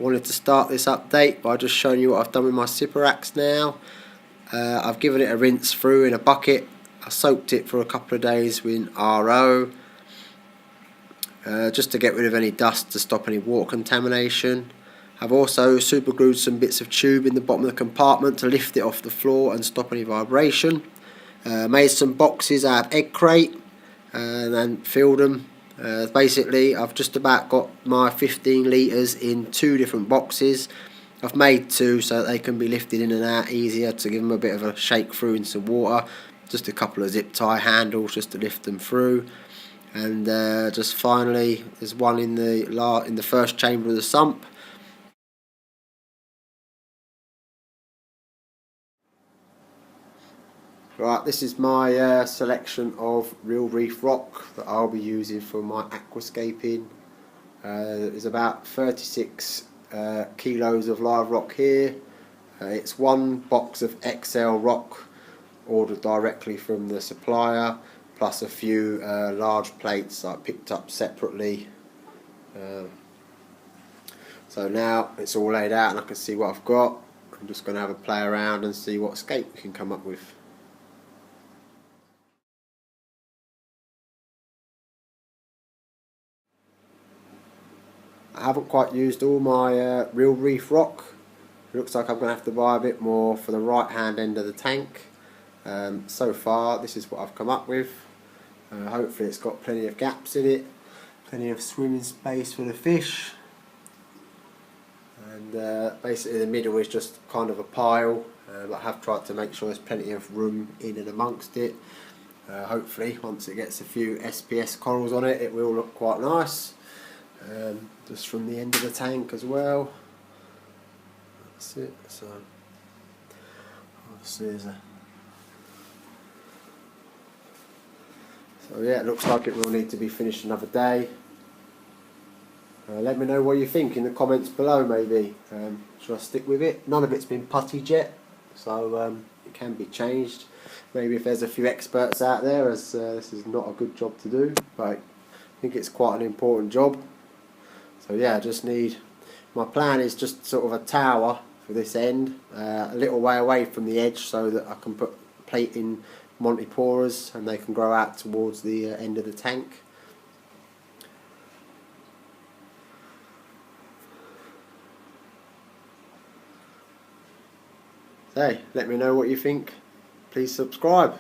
I wanted to start this update by just showing you what I've done with my Siporax now. I've given it a rinse through in a bucket. I soaked it for a couple of days with RO just to get rid of any dust, to stop any water contamination. I've also super glued some bits of tube in the bottom of the compartment to lift it off the floor and stop any vibration. Made some boxes out of egg crate and then filled them. Basically I've just about got my 15 litres in 2 different boxes. I've made 2 so that they can be lifted in and out easier, to give them a bit of a shake through in some water. Just a couple of zip tie handles just to lift them through. And just finally there's one in the first chamber of the sump. Right, this is my selection of real reef rock that I'll be using for my aquascaping. There's about 36 kilos of live rock here. It's one box of XL rock ordered directly from the supplier, plus a few large plates I picked up separately. So now it's all laid out and I can see what I've got. I'm just going to have a play around and see what scape we can come up with. I haven't quite used all my real reef rock. It looks like I'm going to have to buy a bit more for the right hand end of the tank. So far this is what I've come up with. Hopefully it's got plenty of gaps in it, plenty of swimming space for the fish, and basically the middle is just kind of a pile, but I have tried to make sure there's plenty of room in and amongst it. Hopefully once it gets a few SPS corals on it, it will look quite nice. Just from the end of the tank as well. That's it. So yeah, it looks like it will need to be finished another day. Let me know what you think in the comments below. Maybe should I stick with it? None of it's been puttied yet, so it can be changed. Maybe if there's a few experts out there, as this is not a good job to do, but I think it's quite an important job. So yeah, I just need, my plan is just sort of a tower for this end, a little way away from the edge, so that I can put plate in Montiporas and they can grow out towards the end of the tank. So let me know what you think. Please subscribe.